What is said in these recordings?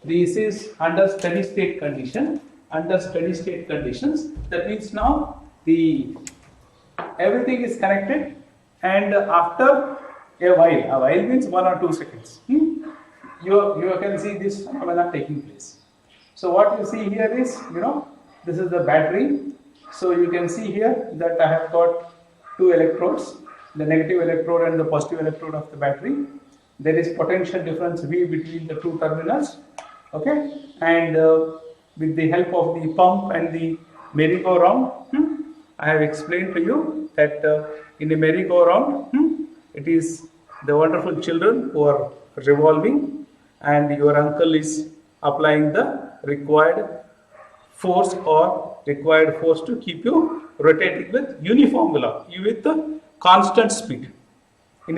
this is under steady state condition. Under steady state conditions, that means now everything is connected, and after a while means 1 or 2 seconds, you can see this phenomena taking place. So what you see here is, this is the battery. So you can see here that I have got 2 electrodes, the negative electrode and the positive electrode of the battery. There is potential difference V between the 2 terminals, okay, and with the help of the pump and the merry-go-round, I have explained to you that in the merry-go-round, it is the wonderful children who are revolving, and your uncle is applying the required force to keep you rotating with uniform velocity, with the constant speed. In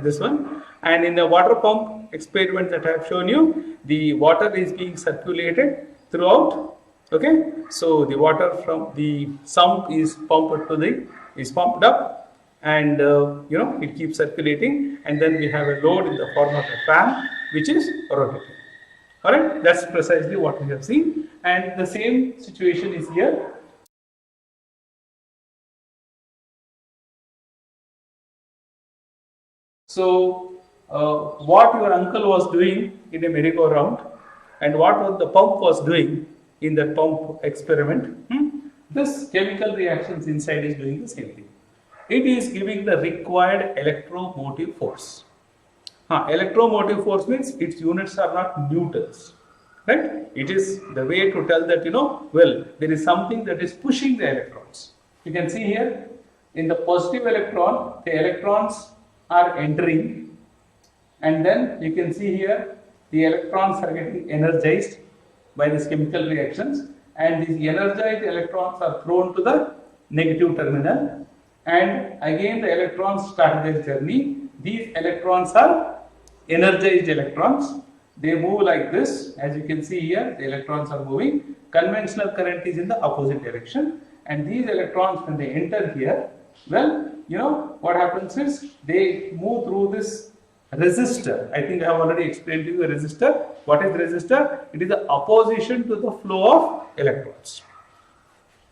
this one, and in the water pump experiment that I have shown you, the water is being circulated throughout. Okay, so the water from the sump is pumped up, and it keeps circulating, and then we have a load in the form of a fan which is rotating. Alright, that's precisely what we have seen, and the same situation is here. So what your uncle was doing in a merry-go-round and what the pump was doing in the pump experiment, this chemical reactions inside is doing the same thing. It is giving the required electromotive force. Electromotive force means its units are not newtons, right? It is the way to tell that, well, there is something that is pushing the electrons. You can see here in the positive electron, the electrons are entering, and then you can see here the electrons are getting energized by these chemical reactions, and these energized electrons are thrown to the negative terminal, and again the electrons start their journey. These electrons are energized electrons. They move like this. As you can see here, the electrons are moving. Conventional current is in the opposite direction, and these electrons, when they enter here, well, what happens is they move through this resistor. I think I have already explained to you the resistor. What is resistor? It is the opposition to the flow of electrons,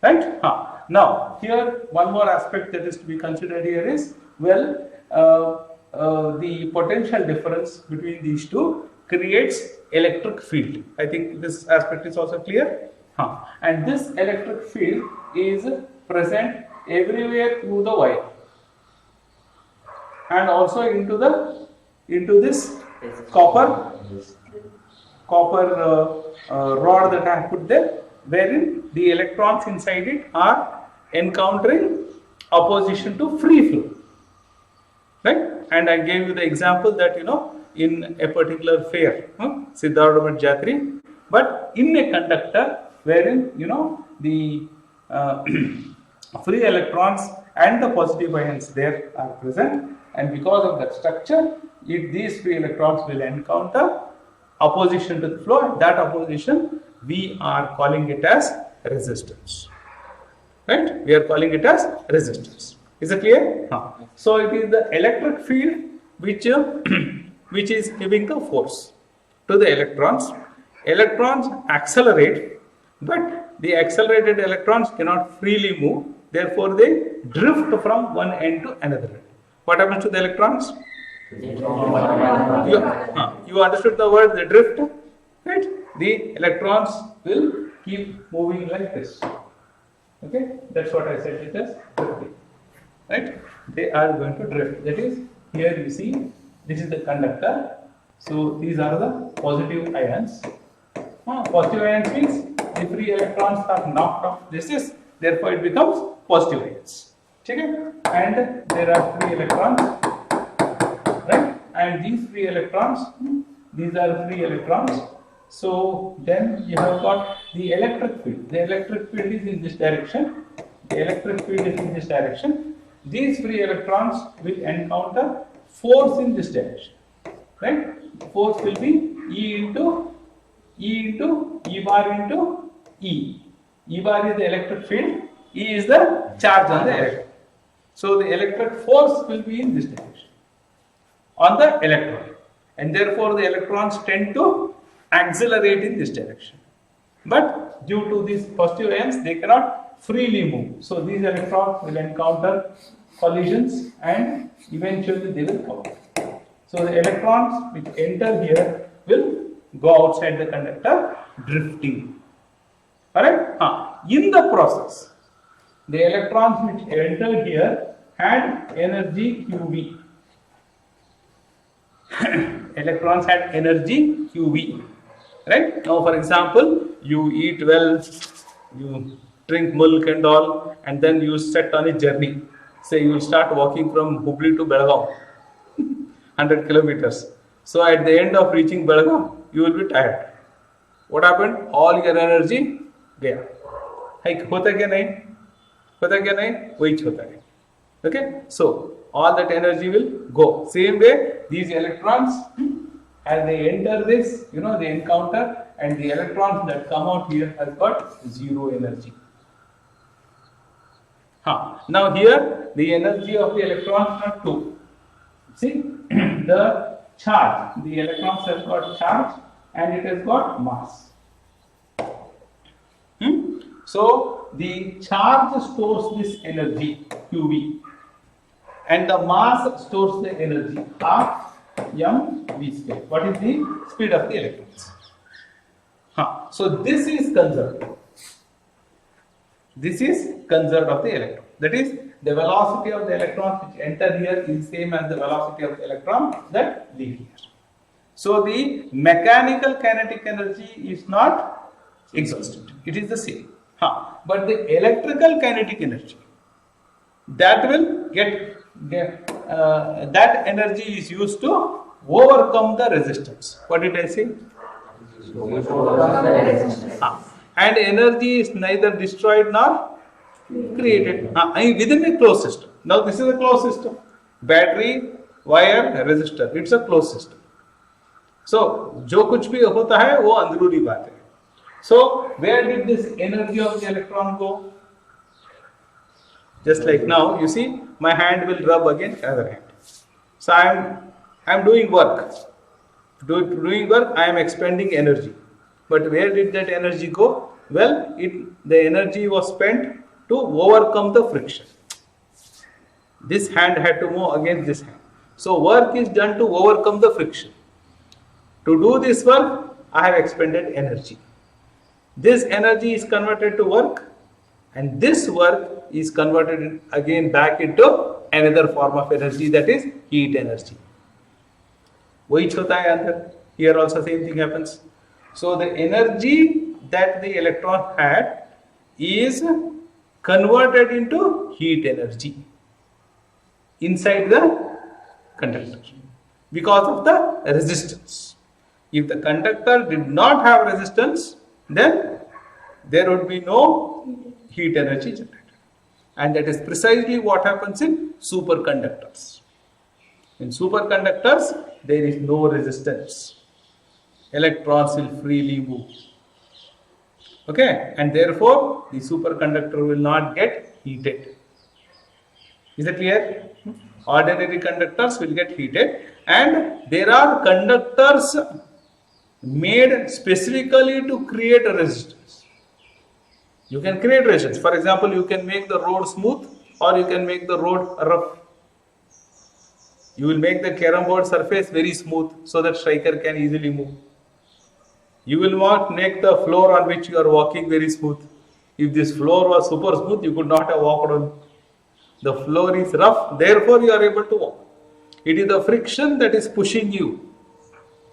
right? Now here one more aspect that is to be considered here is, well, the potential difference between these two creates electric field. I think this aspect is also clear. And this electric field is present everywhere through the wire, and also into this copper rod that I have put there, wherein the electrons inside it are encountering opposition to free flow, right? And I gave you the example that in a particular fair, Siddhartha Jatri, but in a conductor wherein the free electrons and the positive ions there are present, and because of that structure, these free electrons will encounter opposition to the flow, and that opposition we are calling it as resistance, right? We are calling it as resistance. Is it clear? So it is the electric field which is giving the force to the electrons. Electrons accelerate, but the accelerated electrons cannot freely move, therefore they drift from one end to another end. What happens to the electrons? You understood the word, the drift, right? The electrons will keep moving like this. Okay, that's what I said it as drifting, right? They are going to drift. That is, here you see, this is the conductor. So these are the positive ions. Positive ions means the free electrons are knocked off. This is, therefore it becomes positive ions. Okay? And there are free electrons, right? And these free electrons, these are free electrons. So then you have got the electric field. The electric field is in this direction. The electric field is in this direction. These free electrons will encounter force in this direction, right? Force will be E bar into E. E bar is the electric field. E is the charge on the electron. So the electric force will be in this direction on the electron, and therefore the electrons tend to accelerate in this direction. But due to these positive ions, they cannot freely move. So these electrons will encounter collisions and eventually they will come out. So the electrons which enter here will go outside the conductor, drifting. Alright? In the process, the electrons which entered here had energy QV. Electrons had energy QV. Right? Now, for example, you eat well, you drink milk and all, and then you set on a journey. Say you will start walking from Hubli to Belgaum, 100 kilometers. So at the end of reaching Belgaum, you will be tired. What happened? All your energy gaya. होता क्या नहीं? होता क्या नहीं? वही होता है. Okay? So all that energy will go. Same way, these electrons, as they enter this, they encounter, and the electrons that come out here has got zero energy. Now here, the energy of the electrons are 2. See, the charge, the electrons have got charge and it has got mass. So the charge stores this energy, QV, and the mass stores the energy, half mv square. What is the speed of the electrons? So this is conserved. This is conserved of the electron. That is, the velocity of the electrons which enter here is same as the velocity of the electrons that leave here. So the mechanical kinetic energy is not exhausted. It is the same. But the electrical kinetic energy, that will get that energy is used to overcome the resistance. What did I say? And energy is neither destroyed nor created within a closed system. Now this is a closed system. Battery, wire, resistor. It's a closed system. So जो कुछ भी होता है वो अंदरूनी बात है. So where did this energy of the electron go? Just like now, you see, my hand will rub against other hand. So I am doing work. Doing work, I am expending energy. But where did that energy go? Well, the energy was spent to overcome the friction. This hand had to move against this hand. So work is done to overcome the friction. To do this work, I have expended energy. This energy is converted to work, and this work is converted again back into another form of energy, that is heat energy. वही होता है अंदर. Here also same thing happens. So the energy that the electron had is converted into heat energy inside the conductor because of the resistance. If the conductor did not have resistance, then there would be no heat energy generated. And that is precisely what happens in superconductors. In superconductors, there is no resistance. Electrons will freely move. Okay? And therefore, the superconductor will not get heated. Is that clear? Ordinary conductors will get heated, and there are conductors made specifically to create a resistance. You can create resistance. For example, you can make the road smooth, or you can make the road rough. You will make the carom board surface very smooth so that striker can easily move. You will not make the floor on which you are walking very smooth. If this floor was super smooth, you could not have walked on. The floor is rough, therefore you are able to walk. It is the friction that is pushing you.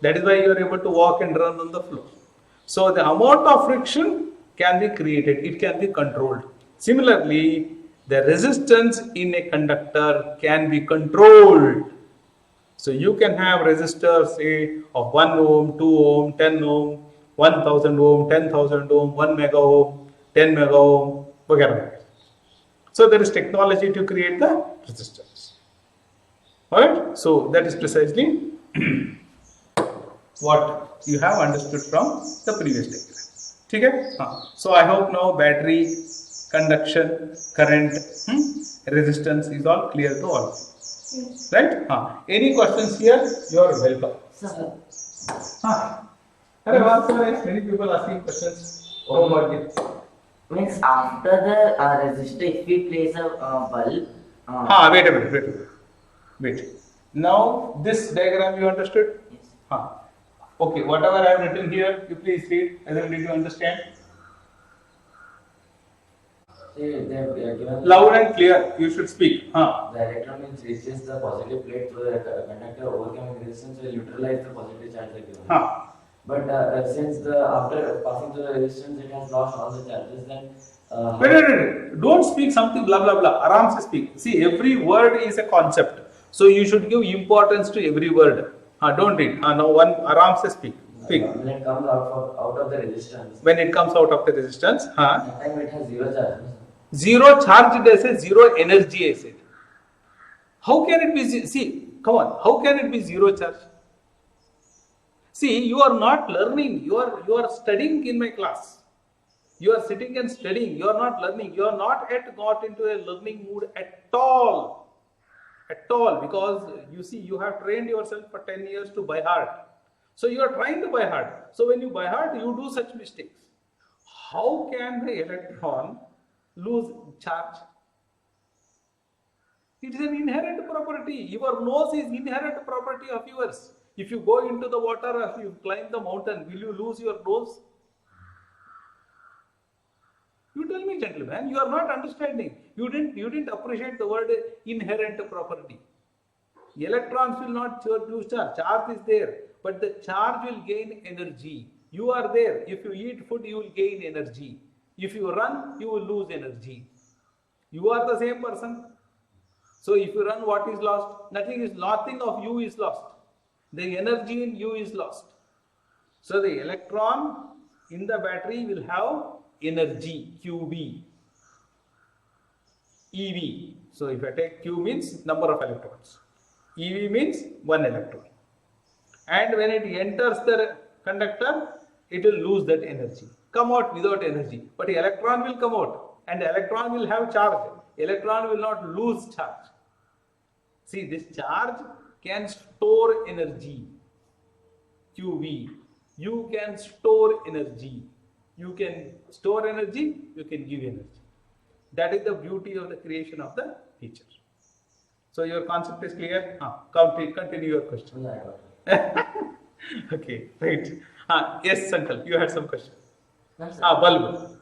That is why you are able to walk and run on the floor. So the amount of friction can be created, it can be controlled. Similarly, the resistance in a conductor can be controlled. So you can have resistors, say, of 1 ohm, 2 ohm, 10 ohm, 1000 ohm, 10,000 ohm, 1 mega ohm, 10 mega ohm, etc. So there is technology to create the resistors. Alright, so that is precisely what you have understood from the previous diagram. Okay? So I hope now battery, conduction, current, resistance is all clear to all. Right? Any questions here? You are welcome. Many people asking questions. Oh, what it? Means after the resistor, if we place a bulb. Wait a minute, wait a minute. Wait. Now, this diagram you understood? Yes. Okay, whatever I have written here, you please read. Did you understand? See, they have given Loud and clear, you should speak. the electron means reaches the positive plate through the conductor overcoming resistance will neutralize the positive charge they given. But since after passing through the resistance it has lost all the charges, then wait. Don't speak something blah blah blah. Aram se speak. See, every word is a concept. So you should give importance to every word. Don't read. Now one aram se speak. Speak. When it comes out of the resistance. When it comes out of the resistance, that time it has zero charge. Zero charge, they say, zero energy, I said. How can it be? See, come on. How can it be zero charge? See, you are not learning. You are studying in my class. You are sitting and studying. You are not learning. You are not yet got into a learning mood at all. At all. Because you see, you have trained yourself for 10 years to by heart. So you are trying to by heart. So when you by heart, you do such mistakes. How can the electron lose charge? It is an inherent property. Your nose is inherent property of yours. If you go into the water or if you climb the mountain, will you lose your nose? You tell me, gentlemen, you are not understanding. You didn't appreciate the word inherent property. Electrons will not lose charge. Charge is there, but the charge will gain energy. You are there. If you eat food, you will gain energy. If you run, you will lose energy. You are the same person. So if you run, what is lost? Nothing of you is lost. The energy in you is lost. So the electron in the battery will have energy, QB, EV. So if I take Q means number of electrons. EV means one electron. And when it enters the conductor, it will lose that energy. Come out without energy. But the electron will come out. And the electron will have charge. Electron will not lose charge. See, this charge can store energy. QV. You can store energy. You can store energy, you can give energy. That is the beauty of the creation of the teacher. So your concept is clear? Continue your question. Okay, right. Yes, Sankalp, you had some question. No, sir. Bulb.